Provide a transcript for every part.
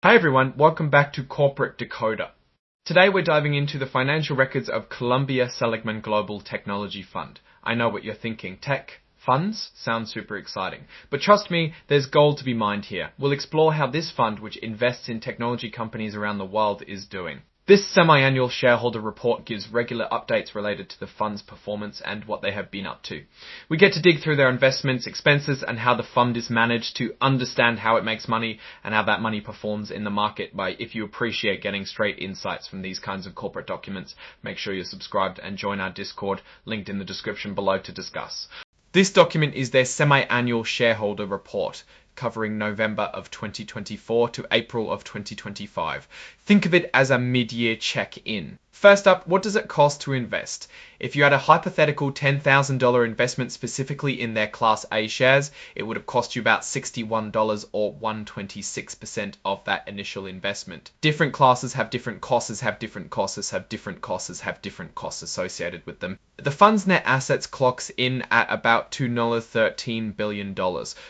Hi everyone, welcome back to Corporate Decoder. Today we're diving into the financial records of Columbia Seligman Global Technology Fund. I know what you're thinking, tech funds sound super exciting, but trust me, there's gold to be mined here. We'll explore how this fund, which invests in technology companies around the world, is doing. This semi-annual shareholder report gives regular updates related to the fund's performance and what they have been up to. We get to dig through their investments, expenses, and how the fund is managed to understand how it makes money and how that money performs in the market. If you appreciate getting straight insights from these kinds of corporate documents, make sure you're subscribed and join our Discord, linked in the description below to discuss. This document is their semi-annual shareholder report, covering November of 2024 to April of 2025. Think of it as a mid-year check-in. First up, what does it cost to invest? If you had a hypothetical $10,000 investment specifically in their Class A shares, it would have cost you about $61 or 126% of that initial investment. Different classes have different costs, associated with them. The fund's net assets clocks in at about $13 billion,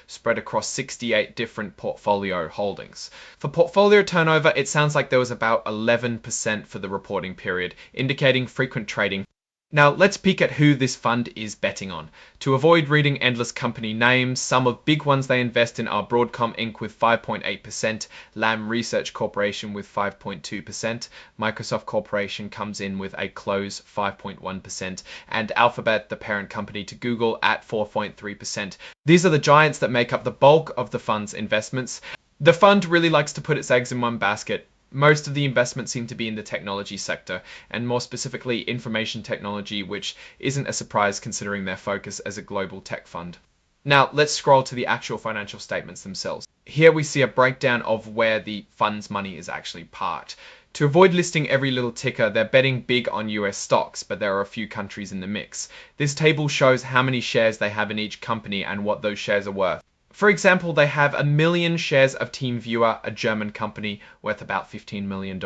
spread across 68 different portfolio holdings. For portfolio turnover, it sounds like there was about 11% for the reporting period, indicating frequent trading. Now let's peek at who this fund is betting on. To avoid reading endless company names, some of big ones they invest in are Broadcom Inc. with 5.8%, Lam Research Corporation with 5.2%, Microsoft Corporation comes in with a close 5.1%, and Alphabet, the parent company to Google, at 4.3%. These are the giants that make up the bulk of the fund's investments. The fund really likes to put its eggs in one basket. Most of the investments seem to be in the technology sector, and more specifically information technology, which isn't a surprise considering their focus as a global tech fund. Now let's scroll to the actual financial statements themselves. Here we see a breakdown of where the fund's money is actually parked. To avoid listing every little ticker, they're betting big on US stocks, but there are a few countries in the mix. This table shows how many shares they have in each company and what those shares are worth. For example, they have 1 million shares of TeamViewer, a German company, worth about $15 million.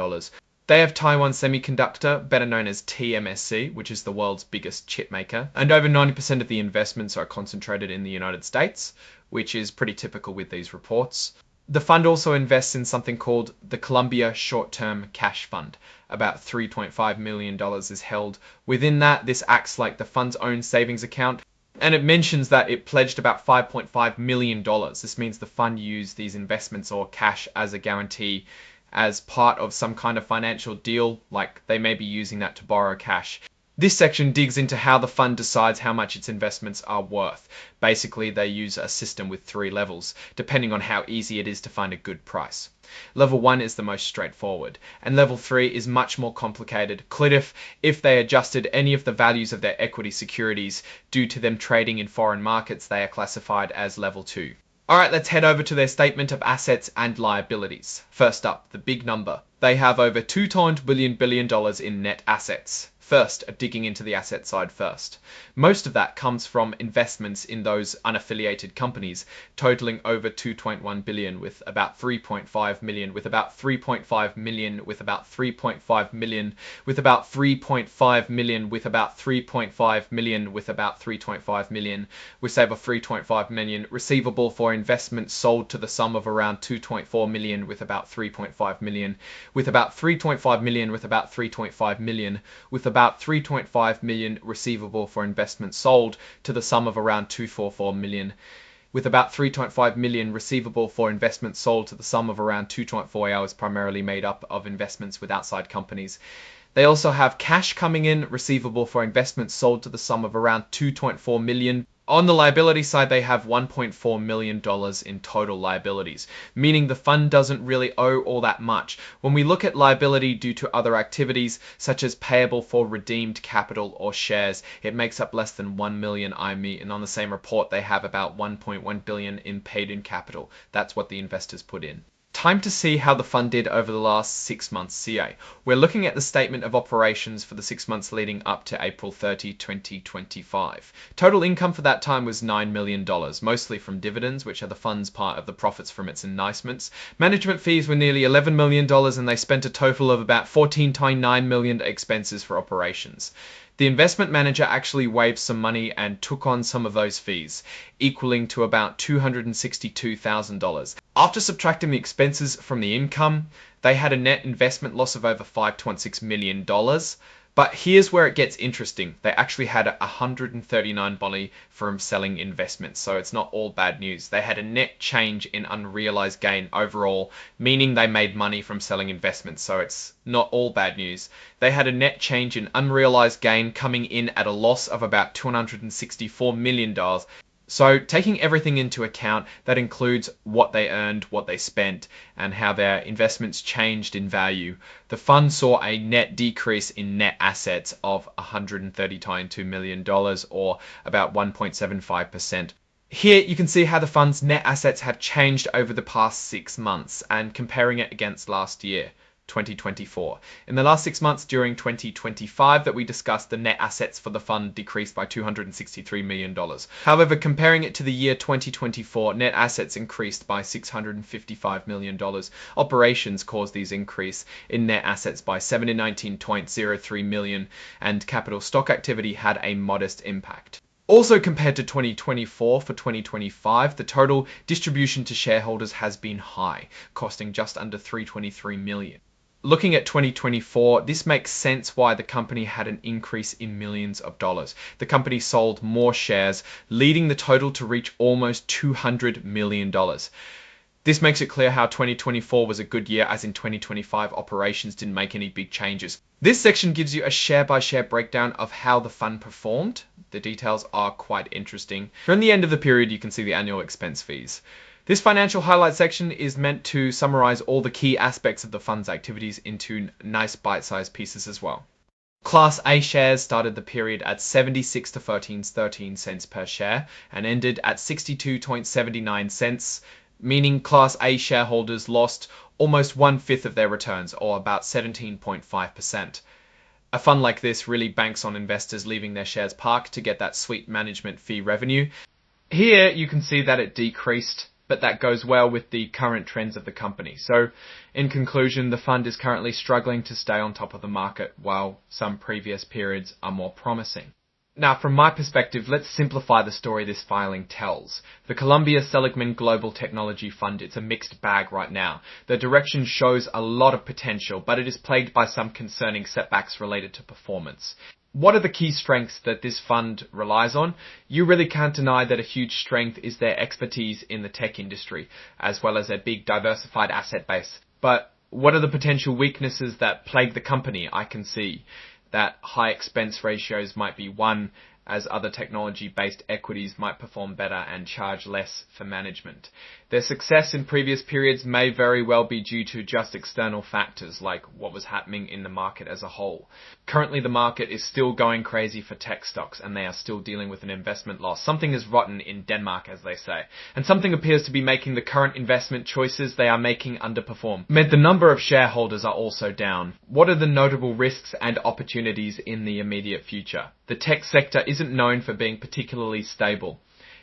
They have Taiwan Semiconductor, better known as TMSC, which is the world's biggest chip maker, and over 90% of the investments are concentrated in the United States, which is pretty typical with these reports. The fund also invests in something called the Columbia Short-Term Cash Fund. About $3.5 million is held within that. This acts like the fund's own savings account. And it mentions that it pledged about $5.5 million. This means the fund used these investments or cash as a guarantee as part of some kind of financial deal, like they may be using that to borrow cash. This section digs into how the fund decides how much its investments are worth. Basically, they use a system with 3 levels, depending on how easy it is to find a good price. Level 1 is the most straightforward, and level 3 is much more complicated. If they adjusted any of the values of their equity securities due to them trading in foreign markets, they are classified as level 2. Alright, let's head over to their statement of assets and liabilities. First up, the big number. They have over $2 billion in net assets. First, digging into the asset side first. Most of that comes from investments in those unaffiliated companies, totaling over $2.1 billion, with about $3.5 million, with about $3.5 million, with about $3.5 million, with about $3.5 million, with about $3.5 million, with about $3.5 million, with over $3.5 million receivable for investments sold to the sum of around $2.4 million, with about $3.5 million, with about $3.5 million, with about $3.5 million, with about $3.5 million receivable for investments sold to the sum of around $244 million, with about $3.5 million receivable for investments sold to the sum of around 2.4 hours, primarily made up of investments with outside companies. They also have cash coming in, receivable for investments sold to the sum of around $2.4 million. On the liability side, they have $1.4 million in total liabilities, meaning the fund doesn't really owe all that much. When we look at liability due to other activities, such as payable for redeemed capital or shares, it makes up less than 1 million IME, and on the same report, they have about 1.1 billion in paid-in capital. That's what the investors put in. Time to see how the fund did over the last 6 months CA. We're looking at the statement of operations for the 6 months leading up to April 30, 2025. Total income for that time was $9 million, mostly from dividends, which are the fund's part of the profits from its enticements. Management fees were nearly $11 million, and they spent a total of about $14.9 million expenses for operations. The investment manager actually waived some money and took on some of those fees, equaling to about $262,000. After subtracting the expenses from the income, they had a net investment loss of over $5.6 million. But here's where it gets interesting. They actually had 139 money from selling investments, so it's not all bad news. They had a net change in unrealized gain overall, meaning they made money from selling investments, so it's not all bad news. They had a net change in unrealized gain coming in at a loss of about $264 million. So taking everything into account, that includes what they earned, what they spent, and how their investments changed in value. The fund saw a net decrease in net assets of $132 million, or about 1.75%. Here you can see how the fund's net assets have changed over the past 6 months and comparing it against last year, 2024. In the last 6 months during 2025 that we discussed, the net assets for the fund decreased by $263 million. However, comparing it to the year 2024, net assets increased by $655 million. Operations caused these increase in net assets by $719.03 million, and capital stock activity had a modest impact. Also compared to 2024, for 2025, the total distribution to shareholders has been high, costing just under $323 million. Looking at 2024, this makes sense why the company had an increase in millions of dollars. The company sold more shares, leading the total to reach almost $200 million. This makes it clear how 2024 was a good year, as in 2025 operations didn't make any big changes. This section gives you a share-by-share breakdown of how the fund performed. The details are quite interesting. From the end of the period, you can see the annual expense fees. This financial highlight section is meant to summarize all the key aspects of the fund's activities into nice bite-sized pieces as well. Class A shares started the period at 76 to 13 cents per share and ended at 62.79 cents, meaning Class A shareholders lost almost 1/5 of their returns, or about 17.5%. A fund like this really banks on investors leaving their shares parked to get that sweet management fee revenue. Here you can see that it decreased, but that goes well with the current trends of the company. So in conclusion, the fund is currently struggling to stay on top of the market, while some previous periods are more promising. Now, from my perspective, let's simplify the story this filing tells. The Columbia Seligman Global Technology Fund, it's a mixed bag right now. The direction shows a lot of potential, but it is plagued by some concerning setbacks related to performance. What are the key strengths that this fund relies on? You really can't deny that a huge strength is their expertise in the tech industry, as well as their big diversified asset base. But what are the potential weaknesses that plague the company? I can see that high expense ratios might be one, as other technology-based equities might perform better and charge less for management. Their success in previous periods may very well be due to just external factors, like what was happening in the market as a whole. Currently, the market is still going crazy for tech stocks, and they are still dealing with an investment loss. Something is rotten in Denmark, as they say. And something appears to be making the current investment choices they are making underperform. The number of shareholders are also down. What are the notable risks and opportunities in the immediate future? The tech sector isn't known for being particularly stable.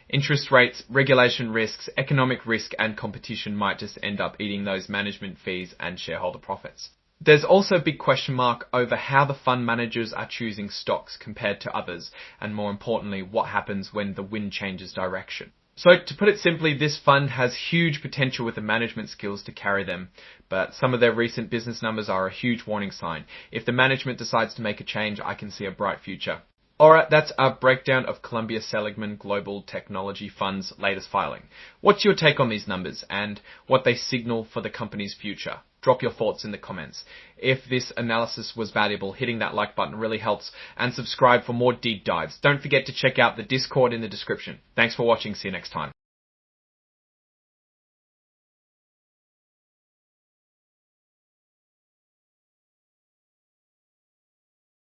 Interest rates, regulation risks, economic risk, and competition might just end up eating those management fees and shareholder profits. There's also a big question mark over how the fund managers are choosing stocks compared to others, and more importantly, what happens when the wind changes direction. So to put it simply, this fund has huge potential with the management skills to carry them, but some of their recent business numbers are a huge warning sign. If the management decides to make a change, I can see a bright future. Alright, that's our breakdown of Columbia Seligman Global Technology Fund's latest filing. What's your take on these numbers and what they signal for the company's future? Drop your thoughts in the comments. If this analysis was valuable, hitting that like button really helps, and subscribe for more deep dives. Don't forget to check out the Discord in the description. Thanks for watching. See you next time.